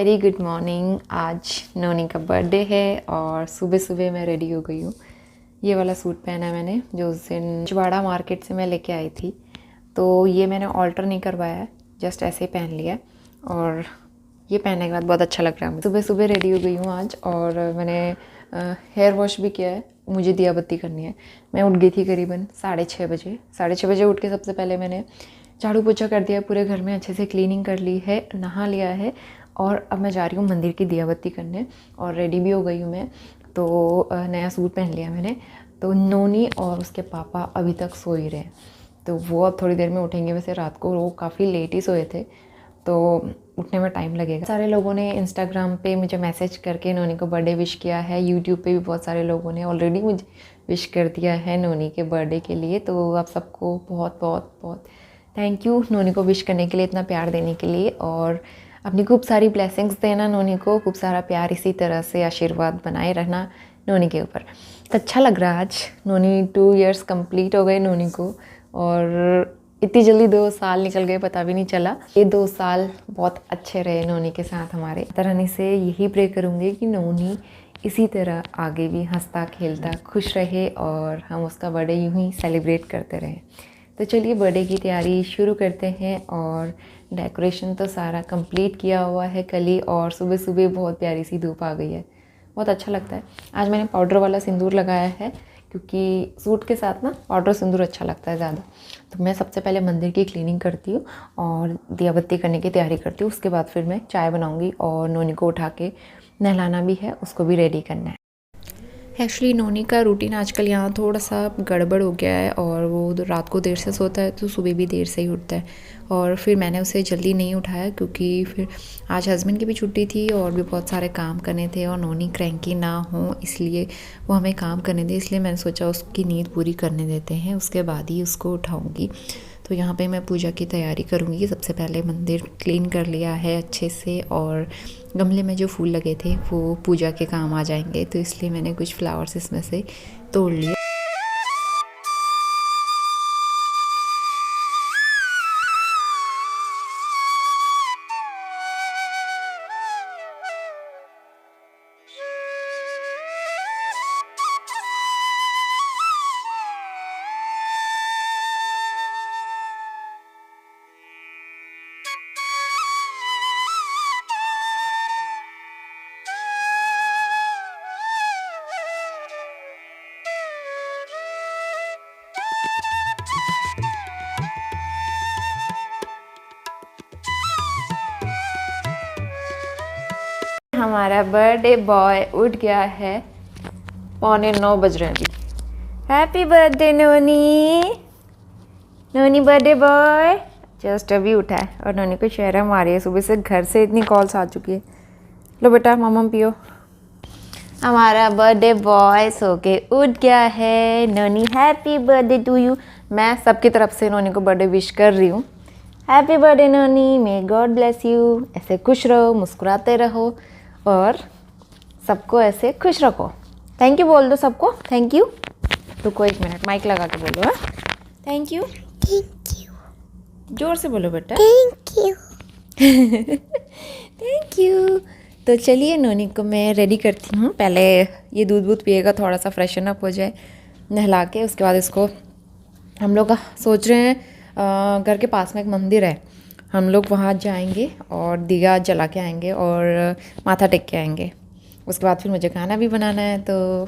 Very good morning. आज नोनी का birthday है और सुबह सुबह मैं रेडी हो गई हूँ। ये वाला सूट पहना है मैंने, जो उस दिन चिवाड़ा मार्केट से मैं लेके आई थी। तो ये मैंने ऑल्टर नहीं करवाया है, जस्ट ऐसे ही पहन लिया। और ये पहनने के बाद बहुत अच्छा लग रहा है। सुबह सुबह रेडी हो गई हूँ आज, और मैंने हेयर वॉश भी किया है। मुझे दिया बत्ती करनी है। मैं उठ गई थी करीबन 6:30 बजे। 6:30 बजे उठ के सबसे पहले मैंने झाड़ू पोछा कर दिया, पूरे घर में अच्छे से क्लीनिंग कर ली है, नहा लिया है। और अब मैं जा रही हूँ मंदिर की दिया बत्ती करने, और रेडी भी हो गई हूँ मैं। तो नया सूट पहन लिया मैंने। तो नोनी और उसके पापा अभी तक सो ही रहे, तो वो अब थोड़ी देर में उठेंगे। वैसे रात को वो काफ़ी लेट ही सोए थे, तो उठने में टाइम लगेगा। सारे लोगों ने इंस्टाग्राम पे मुझे मैसेज करके नोनी को बर्थडे विश किया है। यूट्यूब पे भी बहुत सारे लोगों ने ऑलरेडी मुझे विश कर दिया है नोनी के बर्थडे के लिए। तो आप सबको बहुत बहुत बहुत थैंक यू, नोनी को विश करने के लिए, इतना प्यार देने के लिए। और अपनी खूब सारी ब्लेसिंग्स देना नोनी को, खूब सारा प्यार इसी तरह से आशीर्वाद बनाए रहना नोनी के ऊपर। तो अच्छा लग रहा है आज। नोनी 2 इयर्स कंप्लीट हो गए नोनी को, और इतनी जल्दी 2 साल निकल गए, पता भी नहीं चला। ये 2 साल बहुत अच्छे रहे नोनी के साथ हमारे। तरह से यही प्रे करूँगी कि नोनी इसी तरह आगे भी हंसता खेलता खुश रहे, और हम उसका बर्थडे यूँ ही सेलिब्रेट करते रहें। तो चलिए बर्थडे की तैयारी शुरू करते हैं। और डेकोरेशन तो सारा कंप्लीट किया हुआ है कल ही, और सुबह सुबह बहुत प्यारी सी धूप आ गई है, बहुत अच्छा लगता है। आज मैंने पाउडर वाला सिंदूर लगाया है, क्योंकि सूट के साथ ना पाउडर सिंदूर अच्छा लगता है ज़्यादा। तो मैं सबसे पहले मंदिर की क्लीनिंग करती हूँ और दिया बत्ती करने की तैयारी करती हूँ। उसके बाद फिर मैं चाय बनाऊँगी, और नोनी को उठा के नहलाना भी है, उसको भी रेडी करना है। एक्चुअली नोनी का रूटीन आजकल यहाँ थोड़ा सा गड़बड़ हो गया है, और वो रात को देर से सोता है तो सुबह भी देर से ही उठता है। और फिर मैंने उसे जल्दी नहीं उठाया, क्योंकि फिर आज हस्बैंड की भी छुट्टी थी और भी बहुत सारे काम करने थे, और नोनी क्रैंकी ना हो इसलिए वो हमें काम करने दे। इसलिए मैंने सोचा उसकी नींद पूरी करने देते हैं, उसके बाद ही उसको उठाऊँगी। तो यहाँ पे मैं पूजा की तैयारी करूँगी। सबसे पहले मंदिर क्लीन कर लिया है अच्छे से, और गमले में जो फूल लगे थे वो पूजा के काम आ जाएंगे, तो इसलिए मैंने कुछ फ्लावर्स इसमें से तोड़ लिए। हमारा बर्थडे बॉय उठ गया है, 8:45 बज रहे हैं अभी। हैप्पी बर्थडे नोनी। नोनी बर्थडे बॉय जस्ट अभी उठा है, और नोनी को शहरा मारी है। सुबह से घर से इतनी कॉल्स आ चुकी है। लो बेटा मम्मा पियो। हमारा बर्थडे बॉय सो के उठ गया है। नोनी हैप्पी बर्थडे टू यू। मैं सबकी तरफ से नोनी को बर्थडे विश कर रही हूँ। Happy birthday noni, may God bless you. ऐसे खुश रहो, मुस्कुराते रहो, और सबको ऐसे खुश रखो। थैंक यू बोल दो सबको, थैंक यू। रुको 1 मिनट, माइक लगा के बोलो। हाँ, थैंक यू। Thank you. जोर से बोलो बेटा। Thank you. Thank you. तो चलिए नोनी को मैं रेडी करती हूँ। पहले ये दूध पिएगा, थोड़ा सा फ्रेशन अप हो जाए नहला के। उसके बाद इसको हम लोग सोच रहे हैं, घर के पास में एक मंदिर है, हम लोग वहाँ जाएंगे और दिया जला के आएंगे और माथा टेक के आएंगे। उसके बाद फिर मुझे खाना भी बनाना है, तो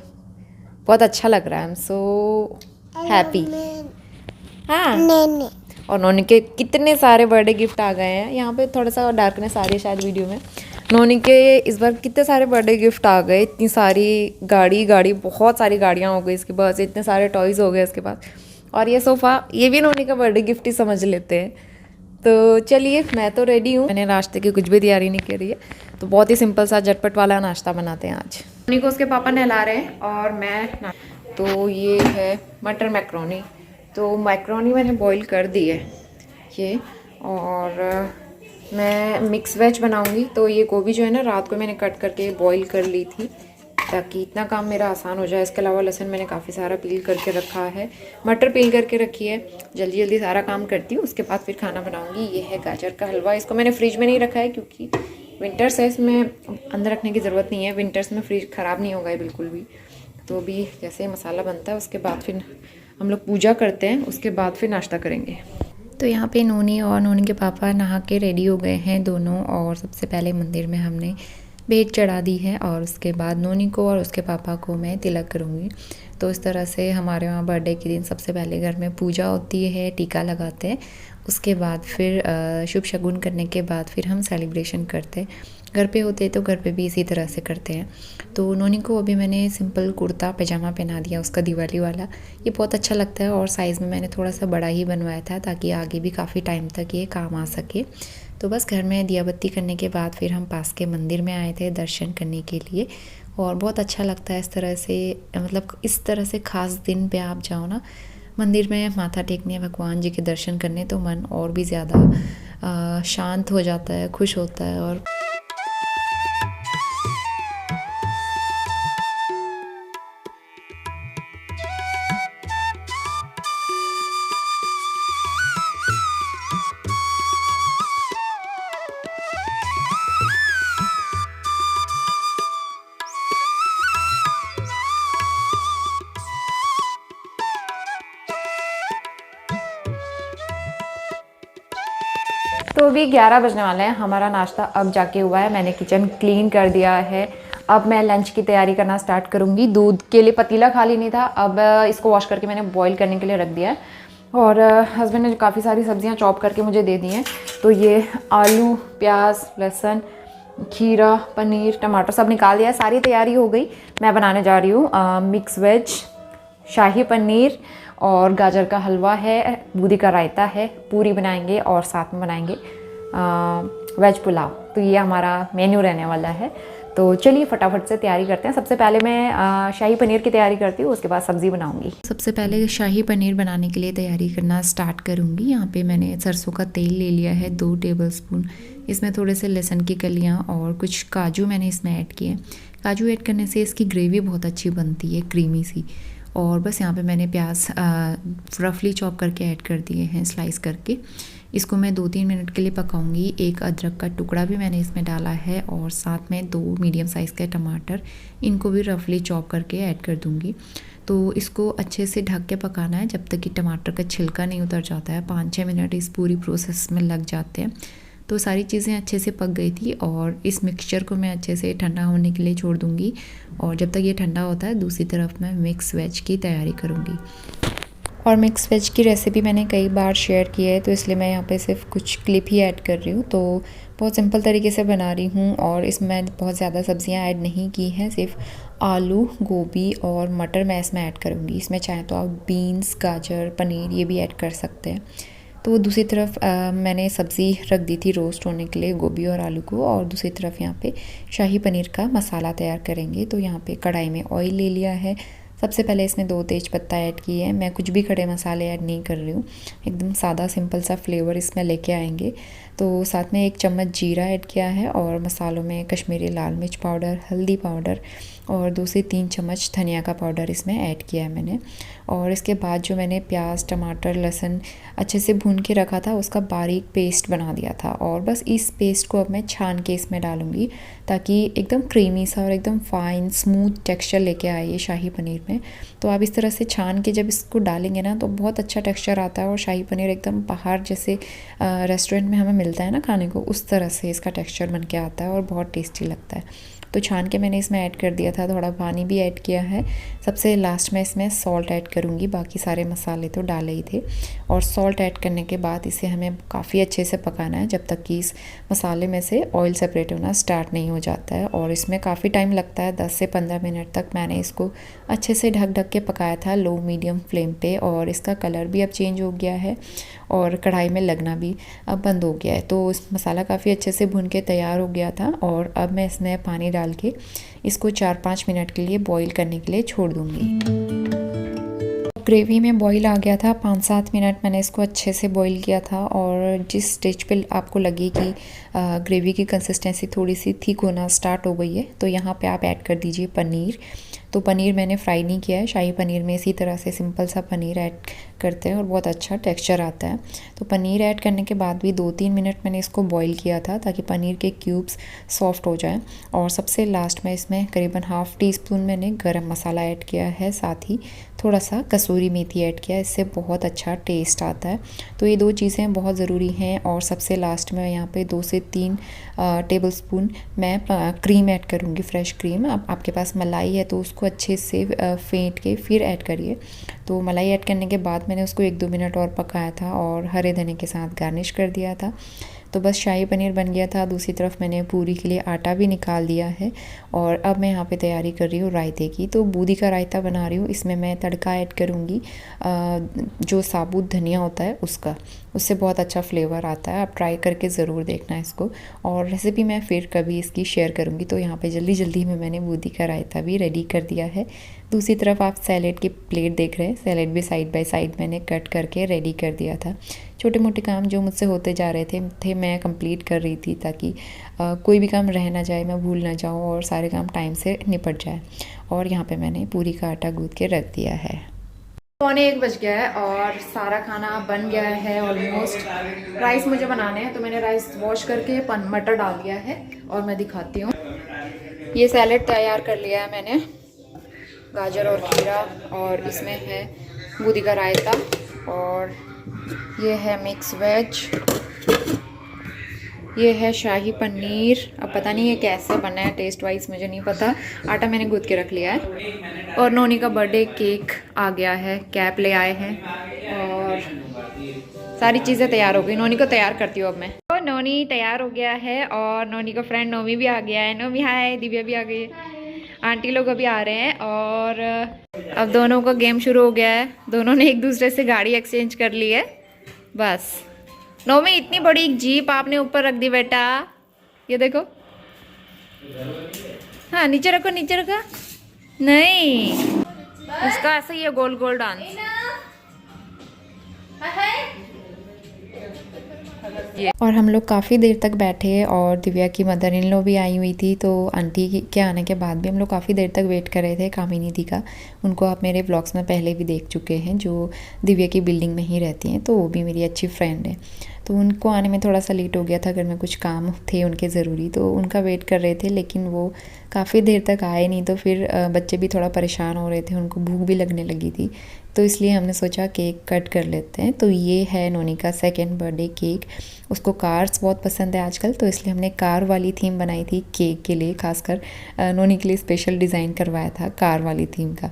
बहुत अच्छा लग रहा है। I am so happy. हाँ, और नोनी के कितने सारे बर्थडे गिफ्ट आ गए हैं। यहाँ पे थोड़ा सा डार्कनेस आ रही है शायद वीडियो में। नोनी के इस बार कितने सारे बर्थडे गिफ्ट आ गए। इतनी सारी गाड़ी बहुत सारी गाड़ियाँ हो गई इसके पास, इतने सारे टॉयज़ हो गए इसके पास। और ये सोफ़ा, ये भी नोनी का बर्थडे गिफ्ट ही समझ लेते हैं। तो चलिए मैं तो रेडी हूँ। मैंने नाश्ते की कुछ भी तैयारी नहीं करी है, तो बहुत ही सिंपल सा झटपट वाला नाश्ता बनाते हैं आज। नोनी को उसके पापा नहला रहे हैं, और मैं तो ये है मटर मैक्रोनी। तो मैक्रोनी मैंने बॉईल कर दी है ये, और मैं मिक्स वेज बनाऊंगी। तो ये गोभी जो है ना, रात को मैंने कट करके बॉईल कर ली थी, ताकि इतना काम मेरा आसान हो जाए। इसके अलावा लहसुन मैंने काफ़ी सारा पील करके रखा है, मटर पील करके रखी है। जल्दी जल्दी सारा काम करती हूँ, उसके बाद फिर खाना बनाऊँगी। ये है गाजर का हलवा। इसको मैंने फ्रिज में नहीं रखा है, क्योंकि विंटर्स है, इसमें अंदर रखने की ज़रूरत नहीं है। विंटर्स में फ्रिज ख़राब नहीं होगा ये बिल्कुल भी। तो अभी जैसे ही मसाला बनता है उसके बाद फिर हम लोग पूजा करते हैं, उसके बाद फिर नाश्ता करेंगे। तो यहाँ पे नोनी और नोनी के पापा नहा के रेडी हो गए हैं दोनों, और सबसे पहले मंदिर में हमने भेंट चढ़ा दी है और उसके बाद नोनी को और उसके पापा को मैं तिलक करूँगी। तो इस तरह से हमारे वहाँ बर्थडे के दिन सबसे पहले घर में पूजा होती है, टीका लगाते हैं, उसके बाद फिर शुभ शगुन करने के बाद फिर हम सेलिब्रेशन करते हैं। घर पे होते तो घर पे भी इसी तरह से करते हैं। तो नोनी को अभी मैंने सिंपल कुर्ता पैजामा पहना दिया उसका दिवाली वाला। ये बहुत अच्छा लगता है और साइज़ में मैंने थोड़ा सा बड़ा ही बनवाया था ताकि आगे भी काफ़ी टाइम तक ये काम आ सके। तो बस घर में दिया बत्ती करने के बाद फिर हम पास के मंदिर में आए थे दर्शन करने के लिए, और बहुत अच्छा लगता है इस तरह से, मतलब इस तरह से ख़ास दिन पे आप जाओ ना मंदिर में माथा टेकने, भगवान जी के दर्शन करने, तो मन और भी ज़्यादा शांत हो जाता है, खुश होता है। और तो अभी 11 बजने वाले हैं, हमारा नाश्ता अब जाके हुआ है, मैंने किचन क्लीन कर दिया है। अब मैं लंच की तैयारी करना स्टार्ट करूँगी। दूध के लिए पतीला खाली नहीं था, अब इसको वॉश करके मैंने बॉईल करने के लिए रख दिया है। और हस्बैंड ने काफ़ी सारी सब्जियां चॉप करके मुझे दे दी हैं। तो ये आलू, प्याज, लहसुन, खीरा, पनीर, टमाटर सब निकाल दिया है, सारी तैयारी हो गई। मैं बनाने जा रही हूँ मिक्स वेज, शाही पनीर और गाजर का हलवा है, बूंदी का रायता है, पूरी बनाएंगे और साथ में बनाएंगे वेज पुलाव। तो ये हमारा मेन्यू रहने वाला है। तो चलिए फटाफट से तैयारी करते हैं। सबसे पहले मैं शाही पनीर की तैयारी करती हूँ, उसके बाद सब्ज़ी बनाऊंगी। सबसे पहले शाही पनीर बनाने के लिए तैयारी करना स्टार्ट करूँगी। यहाँ पे मैंने सरसों का तेल ले लिया है 2 टेबलस्पून। इसमें थोड़े से लहसुन की कलियाँ और कुछ काजू मैंने इसमें ऐड किए। काजू ऐड करने से इसकी ग्रेवी बहुत अच्छी बनती है, क्रीमी सी। और बस यहाँ पे मैंने प्याज रफली चॉप करके ऐड कर दिए हैं, स्लाइस करके। इसको मैं 2-3 मिनट के लिए पकाऊंगी। एक अदरक का टुकड़ा भी मैंने इसमें डाला है और साथ में 2 मीडियम साइज़ के टमाटर, इनको भी रफली चॉप करके ऐड कर दूंगी। तो इसको अच्छे से ढक के पकाना है जब तक कि टमाटर का छिलका नहीं उतर जाता है। 5-6 मिनट इस पूरी प्रोसेस में लग जाते हैं। तो सारी चीज़ें अच्छे से पक गई थी और इस मिक्सचर को मैं अच्छे से ठंडा होने के लिए छोड़ दूँगी। और जब तक ये ठंडा होता है दूसरी तरफ मैं मिक्स वेज की तैयारी करूँगी। और मिक्स वेज की रेसिपी मैंने कई बार शेयर की है, तो इसलिए मैं यहाँ पे सिर्फ कुछ क्लिप ही ऐड कर रही हूँ। तो बहुत सिंपल तरीके से बना रही हूँ और इसमें बहुत ज़्यादा सब्जियाँ ऐड नहीं की हैं, सिर्फ आलू, गोभी और मटर मैं इसमें ऐड करूँगी। इसमें चाहे तो आप बीन्स, गाजर, पनीर ये भी ऐड कर सकते हैं। तो दूसरी तरफ मैंने सब्ज़ी रख दी थी रोस्ट होने के लिए, गोभी और आलू को, और दूसरी तरफ यहाँ पे शाही पनीर का मसाला तैयार करेंगे। तो यहाँ पे कढ़ाई में ऑयल ले लिया है। सबसे पहले इसमें 2 तेज पत्ता ऐड किए हैं। मैं कुछ भी खड़े मसाले ऐड नहीं कर रही हूँ, एकदम सादा सिंपल सा फ्लेवर इसमें लेके आएंगे। तो साथ में 1 चम्मच जीरा ऐड किया है और मसालों में कश्मीरी लाल मिर्च पाउडर, हल्दी पाउडर और 2 से 3 चम्मच धनिया का पाउडर इसमें ऐड किया है मैंने। और इसके बाद जो मैंने प्याज, टमाटर, लहसुन अच्छे से भून के रखा था उसका बारीक पेस्ट बना दिया था। और बस इस पेस्ट को अब मैं छान के इसमें डालूँगी ताकि एकदम क्रीमी सा और एकदम फाइन स्मूथ टेक्सचर लेके आए ये शाही पनीर में। तो आप इस तरह से छान के जब इसको डालेंगे ना तो बहुत अच्छा टेक्सचर आता है और शाही पनीर एकदम बाहर जैसे रेस्टोरेंट में हमें मिलता है ना खाने को, उस तरह से इसका टेक्सचर बन के आता है और बहुत टेस्टी लगता है। तो छान के मैंने इसमें ऐड कर दिया था, थोड़ा पानी भी ऐड किया है। सबसे लास्ट में इसमें सॉल्ट ऐड करूँगी, बाकी सारे मसाले तो डाले ही थे। और सॉल्ट ऐड करने के बाद इसे हमें काफ़ी अच्छे से पकाना है जब तक कि इस मसाले में से ऑयल सेपरेट होना स्टार्ट नहीं हो जाता है। और इसमें काफ़ी टाइम लगता है, 10 से 15 मिनट तक मैंने इसको अच्छे से ढक के पकाया था लो मीडियम फ्लेम पे। और इसका कलर भी अब चेंज हो गया है और कढ़ाई में लगना भी अब बंद हो गया है। तो इस मसाला काफ़ी अच्छे से भुन के तैयार हो गया था। और अब मैं इसमें पानी डाल के इसको 4-5 मिनट के लिए बॉईल करने के लिए छोड़ दूँगी। ग्रेवी में बॉईल आ गया था, 5-7 मिनट मैंने इसको अच्छे से बॉईल किया था। और जिस स्टेज पे आपको लगे कि ग्रेवी की कंसिस्टेंसी थोड़ी सी थिक होना स्टार्ट हो गई है तो यहाँ पे आप ऐड कर दीजिए पनीर। तो पनीर मैंने फ्राई नहीं किया है, शाही पनीर में इसी तरह से सिंपल सा पनीर ऐड करते हैं और बहुत अच्छा टेक्सचर आता है। तो पनीर ऐड करने के बाद भी 2-3 मिनट मैंने इसको बॉईल किया था ताकि पनीर के क्यूब्स सॉफ्ट हो जाएं। और सबसे लास्ट में इसमें करीबन हाफ़ टी स्पून मैंने गरम मसाला ऐड किया है, साथ ही थोड़ा सा कसूरी मेथी ऐड किया, इससे बहुत अच्छा टेस्ट आता है। तो ये 2 चीज़ें बहुत ज़रूरी हैं। और सबसे लास्ट में यहाँ पे 2 से 3 टेबलस्पून मैं क्रीम ऐड करूँगी, फ्रेश क्रीम। आपके पास मलाई है तो उसको अच्छे से फेंट के फिर ऐड करिए। तो मलाई ऐड करने के बाद मैंने उसको 1-2 मिनट और पकाया था और हरे धनिया के साथ गार्निश कर दिया था। तो बस शाही पनीर बन गया था। दूसरी तरफ मैंने पूरी के लिए आटा भी निकाल दिया है और अब मैं यहाँ पे तैयारी कर रही हूँ रायते की। तो बूंदी का रायता बना रही हूँ। इसमें मैं तड़का ऐड करूँगी जो साबुत धनिया होता है उसका, उससे बहुत अच्छा फ्लेवर आता है। आप ट्राई करके ज़रूर देखना इसको, और रेसिपी मैं फिर कभी इसकी शेयर करूँगी। तो यहाँ पे जल्दी जल्दी में मैंने बूंदी का रायता भी रेडी कर दिया है। दूसरी तरफ आप सैलेड की प्लेट देख रहे हैं, सैलेड भी साइड बाय साइड मैंने कट करके रेडी कर दिया था। छोटे मोटे काम जो मुझसे होते जा रहे थे मैं कंप्लीट कर रही थी ताकि कोई भी काम रह ना जाए, मैं भूल ना जाऊँ और सारे काम टाइम से निपट जाए। और यहाँ पे मैंने पूरी का आटा गूँथ के रख दिया है। 1:15 बज गया है और सारा खाना बन गया है ऑलमोस्ट। राइस मुझे बनाने हैं तो मैंने राइस वॉश करके मटर डाल दिया है और मैं दिखाती हूँ। ये सैलेड तैयार कर लिया है मैंने, गाजर और खीरा, और इसमें है बूंदी का रायता, और ये है मिक्स वेज, ये है शाही पनीर। अब पता नहीं ये कैसा बना है टेस्ट वाइज, मुझे नहीं पता। आटा मैंने गूँथ के रख लिया है। और नोनी का बर्थडे केक आ गया है, कैप ले आए हैं और सारी चीज़ें तैयार हो गई। नोनी को तैयार करती हूँ अब मैं। तो नोनी तैयार हो गया है और नोनी का फ्रेंड नोमी भी आ गया है। नोमी हाय, दिव्या भी आ गई है, आंटी लोग अभी आ रहे हैं। और अब दोनों का गेम शुरू हो गया है। दोनों ने एक दूसरे से गाड़ी एक्सचेंज कर ली है। बस नोमी, इतनी बड़ी जीप आपने ऊपर रख दी बेटा, ये देखो। हाँ नीचे रखो, नीचे रखो। नहीं, इसका ऐसा ही है गोल गोल डांस। और हम लोग काफ़ी देर तक बैठे और दिव्या की मदर इन लॉ भी आई हुई थी। तो आंटी के आने के बाद भी हम लोग काफ़ी देर तक वेट कर रहे थे कामिनी दी का। उनको आप मेरे ब्लॉग्स में पहले भी देख चुके हैं, जो दिव्या की बिल्डिंग में ही रहती हैं, तो वो भी मेरी अच्छी फ्रेंड है। तो उनको आने में थोड़ा सा लेट हो गया था, घर में कुछ काम थे उनके ज़रूरी, तो उनका वेट कर रहे थे, लेकिन वो काफ़ी देर तक आए नहीं। तो फिर बच्चे भी थोड़ा परेशान हो रहे थे, उनको भूख भी लगने लगी थी, तो इसलिए हमने सोचा केक कट कर लेते हैं। तो ये है नोनी का 2nd बर्थडे केक। उसको कार्स बहुत पसंद है आजकल, तो इसलिए हमने कार वाली थीम बनाई थी केक के लिए, खासकर नोनी के लिए स्पेशल डिज़ाइन करवाया था कार वाली थीम का।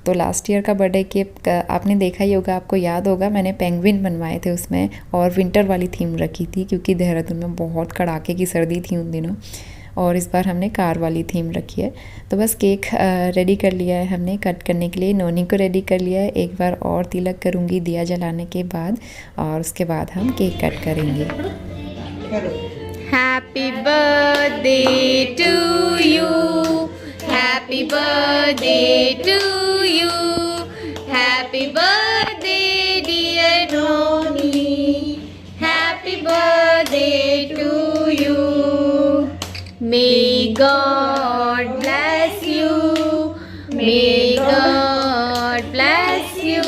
तो लास्ट ईयर का बर्थडे केक आपने देखा ही होगा, आपको याद होगा, मैंने पेंगुइन बनवाए थे उसमें और विंटर वाली थीम रखी थी क्योंकि देहरादून में बहुत कड़ाके की सर्दी थी उन दिनों, और इस बार हमने कार वाली थीम रखी है। तो बस केक रेडी कर लिया है हमने कट करने के लिए। नोनी को रेडी कर लिया है। एक बार और तिलक करूँगी दिया जलाने के बाद, और उसके बाद हम केक कट करेंगे। Happy birthday to you, happy birthday to you, happy birthday dear Noni, happy birthday to you. May God bless you, may God bless you,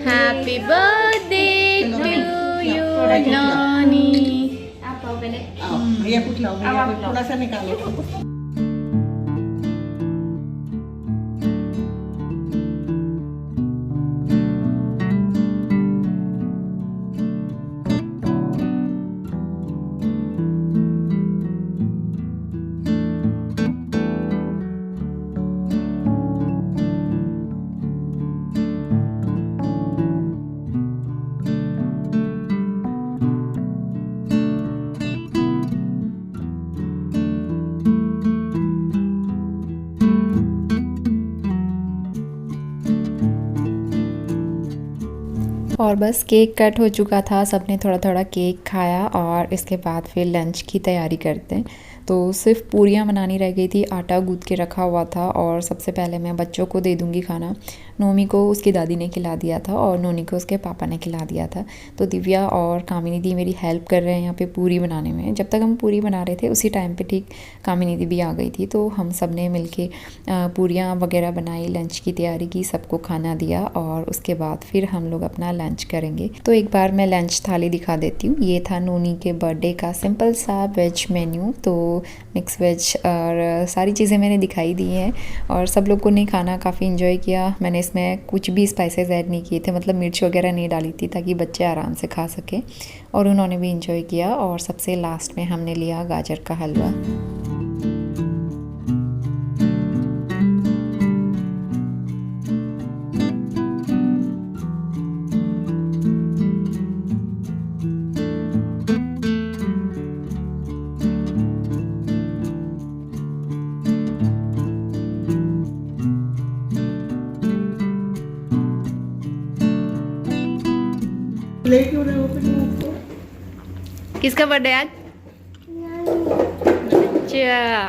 happy birthday to you, Nani। आप आओ पहले। भैया कुछ लाओ, भैया थोड़ा सा निकालो। और बस केक कट हो चुका था, सबने थोड़ा थोड़ा केक खाया और इसके बाद फिर लंच की तैयारी करते हैं। तो सिर्फ पूरियाँ बनानी रह गई थी, आटा गूँथ के रखा हुआ था और सबसे पहले मैं बच्चों को दे दूँगी खाना। नोमी को उसकी दादी ने खिला दिया था और नोनी को उसके पापा ने खिला दिया था। तो दिव्या और कामिनी दी मेरी हेल्प कर रहे हैं यहाँ पे पूरी बनाने में। जब तक हम पूरी बना रहे थे उसी टाइम पे ठीक कामिनी दी भी आ गई थी, तो हम सब ने मिल के पूरियाँ वगैरह बनाई, लंच की तैयारी की, सबको खाना दिया और उसके बाद फिर हम लोग अपना लंच करेंगे। तो एक बार मैं लंच थाली दिखा देती हूँ। ये था नोनी के बर्थडे का सिंपल सा वेज मेन्यू, तो मिक्स वेज और सारी चीज़ें मैंने दिखाई दी हैं और सब लोगों ने खाना काफ़ी इन्जॉय किया। मैंने इसमें कुछ भी स्पाइसेस ऐड नहीं किए थे, मतलब मिर्च वगैरह नहीं डाली थी ताकि बच्चे आराम से खा सकें और उन्होंने भी इन्जॉय किया। और सबसे लास्ट में हमने लिया गाजर का हलवा। ले क्यों रहे हो फिर मुझको? किसका बर्थडे आज? अच्छा,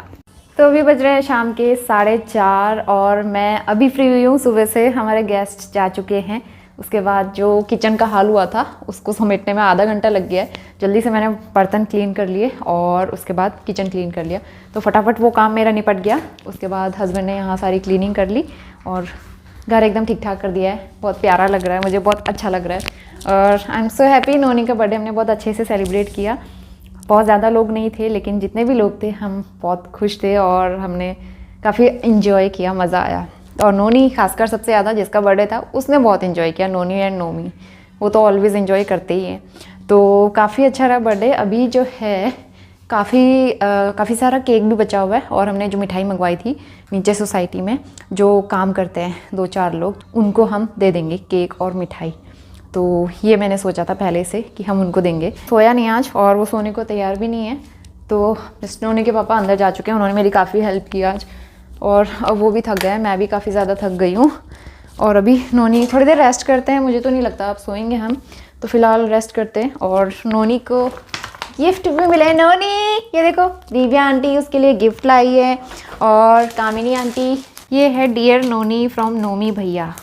तो अभी बज रहे हैं शाम के 4:30 और मैं अभी फ्री हुई हूँ। सुबह से हमारे गेस्ट जा चुके हैं। उसके बाद जो किचन का हाल हुआ था उसको समेटने में आधा घंटा लग गया है। जल्दी से मैंने बर्तन क्लीन कर लिए और उसके बाद किचन क्लीन कर लिया, तो फटाफट वो काम मेरा निपट गया। उसके बाद हस्बैंड ने यहाँ सारी क्लीनिंग कर ली और घर एकदम ठीक ठाक कर दिया है। बहुत प्यारा लग रहा है, मुझे बहुत अच्छा लग रहा है और आई एम सो हैप्पी। नोनी का बर्थडे हमने बहुत अच्छे से सेलिब्रेट किया। बहुत ज़्यादा लोग नहीं थे लेकिन जितने भी लोग थे हम बहुत खुश थे और हमने काफ़ी इन्जॉय किया, मज़ा आया। और नोनी खासकर सबसे ज़्यादा, जिसका बर्थडे था उसने बहुत इन्जॉय किया। नोनी एंड नोमी वो तो ऑलवेज़ इन्जॉय करते ही हैं, तो काफ़ी अच्छा रहा बर्थडे। अभी जो है काफ़ी सारा केक भी बचा हुआ है और हमने जो मिठाई मंगवाई थी नीचे सोसाइटी में जो काम करते हैं 2-4 लोग, उनको हम दे देंगे केक और मिठाई। तो ये मैंने सोचा था पहले से कि हम उनको देंगे। सोया नहीं आज और वो सोने को तैयार भी नहीं है, तो नोनी के पापा अंदर जा चुके हैं। उन्होंने मेरी काफ़ी हेल्प की आज और अब वो भी थक गए हैं, मैं भी काफ़ी ज़्यादा थक गई हूँ। और अभी नोनी थोड़ी देर रेस्ट करते हैं, मुझे तो नहीं लगता आप सोएंगे हम, तो फ़िलहाल रेस्ट करते हैं। और नोनी को गिफ्ट भी मिले। नोनी ये देखो, दिव्या आंटी उसके लिए गिफ्ट लाई है और कामिनी आंटी, ये है डियर नोनी फ्रॉम नोमी भैया।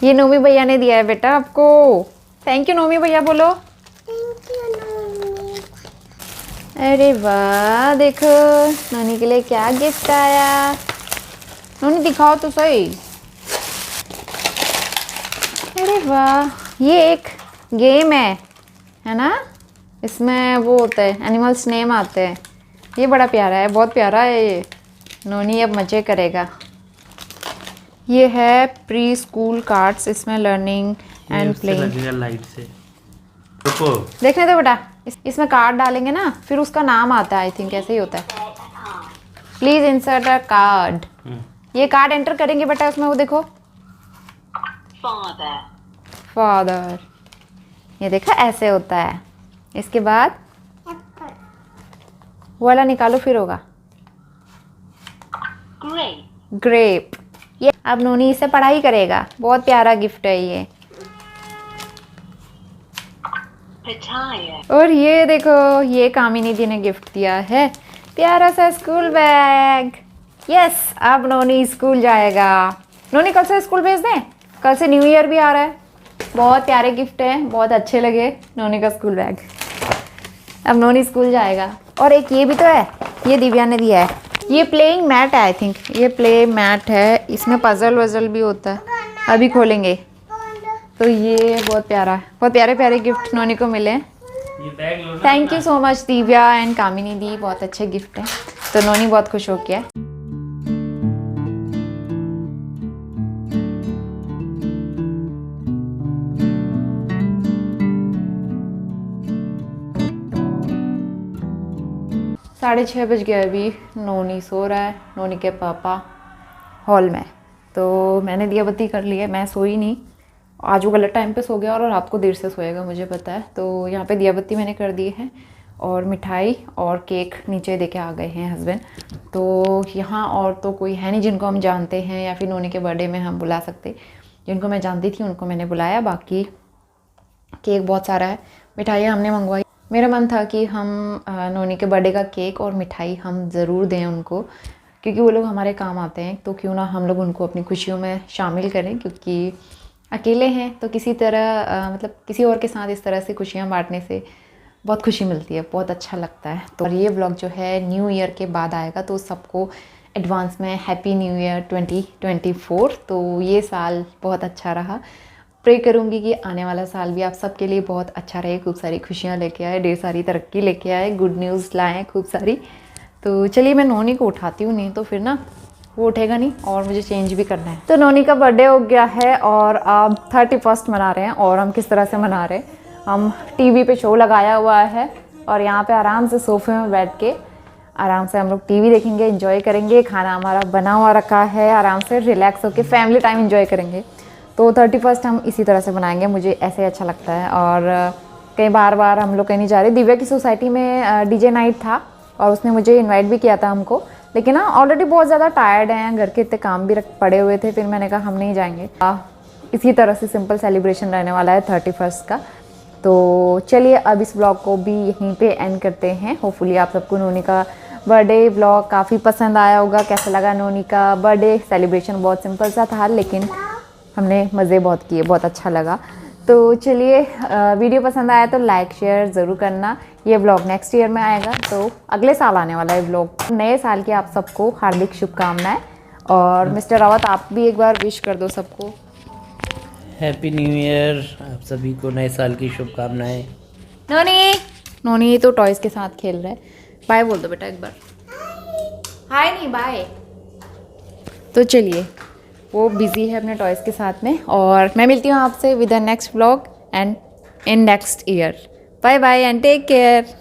ये नोमी भैया ने दिया है बेटा आपको। थैंक यू नोमी भैया बोलो। थैंक यू नोनी। अरे वाह, देखो नोनी के लिए क्या गिफ्ट आया। नोनी दिखाओ तो सही। अरे वाह, ये एक गेम है ना? इसमें वो होता है, एनिमल्स नेम आते हैं। ये बड़ा प्यारा है, बहुत प्यारा है ये। नोनी अब मज़े करेगा। ये है प्री स्कूल कार्ड्स, इसमें लर्निंग एंड प्लेइंग। लाइट से देखो, देखने दो बेटा, इसमें कार्ड डालेंगे ना, फिर उसका नाम आता है। आई थिंक ऐसे ही होता है। Please insert a card. ये कार्ड एंटर करेंगे बेटा, उसमें वो देखो फादर, ये देखा ऐसे होता है। इसके बाद वो वाला निकालो, फिर होगा ग्रेप। ये अब नोनी इससे पढ़ाई करेगा। बहुत प्यारा गिफ्ट है ये। और ये देखो, ये कामिनी जी ने गिफ्ट दिया है, प्यारा सा स्कूल बैग। यस, अब नोनी स्कूल जाएगा। नोनी कल से स्कूल भेज दें, कल से न्यू ईयर भी आ रहा है। बहुत प्यारे गिफ्ट हैं, बहुत अच्छे लगे नोनी का स्कूल बैग। अब नोनी स्कूल जाएगा। और एक ये भी तो है, ये दिव्या ने दिया है। ये प्लेइंग मैट है, आई थिंक ये प्ले मैट है। इसमें पजल वजल भी होता है, अभी खोलेंगे। तो ये बहुत प्यारा है, बहुत प्यारे प्यारे गिफ्ट नोनी को मिले। Thank you so much Divya and Kamini di, बहुत अच्छे गिफ्ट हैं। तो नोनी बहुत खुश हो गया। साढ़े 6 बज गया अभी। नोनी सो रहा है, नोनी के पापा हॉल में। तो मैंने दिया बत्ती कर ली है, मैं सोई नहीं। आज वो गलत टाइम पे सो गया और रात को देर से सोएगा, मुझे पता है। तो यहाँ पे दिया बत्ती मैंने कर दी है और मिठाई और केक नीचे दे के आ गए हैं हस्बैंड। तो यहाँ और तो कोई है नहीं जिनको हम जानते हैं या फिर नोनी के बर्थडे में हम बुला सकते। जिनको मैं जानती थी उनको मैंने बुलाया, बाकी केक बहुत सारा है, मिठाइयाँ हमने मंगवाई मेरा मन था कि हम नोनी के बर्थडे का केक और मिठाई हम ज़रूर दें उनको, क्योंकि वो लोग हमारे काम आते हैं, तो क्यों ना हम लोग उनको अपनी खुशियों में शामिल करें, क्योंकि अकेले हैं तो किसी तरह मतलब किसी और के साथ इस तरह से खुशियाँ बांटने से बहुत खुशी मिलती है, बहुत अच्छा लगता है। तो और ये ब्लॉग जो है न्यू ईयर के बाद आएगा, तो सबको एडवांस में हैप्पी न्यू ईयर 2024। तो ये साल बहुत अच्छा रहा, प्रे करूँगी कि आने वाला साल भी आप सबके लिए बहुत अच्छा रहे, खूब सारी खुशियाँ लेके आए, ढेर सारी तरक्की लेके आए, गुड न्यूज़ लाएँ खूब सारी। तो चलिए मैं नोनी को उठाती हूँ, नहीं तो फिर ना वो उठेगा नहीं और मुझे चेंज भी करना है। तो नोनी का बर्थडे हो गया है और अब 31 मना रहे हैं। और हम किस तरह से मना रहे हैं, हम टीवी पे शो लगाया हुआ है और यहाँ पे आराम से सोफे में बैठ के आराम से हम लोग टीवी देखेंगे, एंजॉय करेंगे। खाना हमारा बना हुआ रखा है, आराम से रिलैक्स होके फैमिली टाइम एंजॉय करेंगे। तो 31 हम इसी तरह से बनाएंगे, मुझे ऐसे अच्छा लगता है। और कई बार हम लोग कहीं नहीं जा रहे। दिव्या की सोसाइटी में डीजे नाइट था और उसने मुझे इनवाइट भी किया था हमको, लेकिन ना ऑलरेडी बहुत ज़्यादा टायर्ड हैं, घर के इतने काम भी पड़े हुए थे, फिर मैंने कहा हम नहीं जाएंगे। इसी तरह से सिंपल सेलिब्रेशन रहने वाला है 31 का। तो चलिए अब इस ब्लॉग को भी यहीं पे एंड करते हैं। होपफुली आप सबको नोनी का बर्थडे ब्लॉग काफ़ी पसंद आया होगा। कैसा लगा नोनी का बर्थडे सेलिब्रेशन? बहुत सिंपल सा था, लेकिन हमने मज़े बहुत किए, बहुत अच्छा लगा। तो चलिए वीडियो पसंद आया तो लाइक शेयर ज़रूर करना। ये ब्लॉग नेक्स्ट ईयर में आएगा, तो अगले साल आने वाला है ब्लॉग। नए साल की आप सबको हार्दिक शुभकामनाएं। और मिस्टर रावत आप भी एक बार विश कर दो सबको। हैप्पी न्यू ईयर, आप सभी को नए साल की शुभकामनाएं। नोनी तो टॉयज़ के साथ खेल रहा है। बाय बोल दो बेटा एक बार। हाय नहीं बाय। तो चलिए वो बिज़ी है अपने टॉयज़ के साथ में, और मैं मिलती हूँ आपसे with the next vlog and in next year. Bye bye and take care.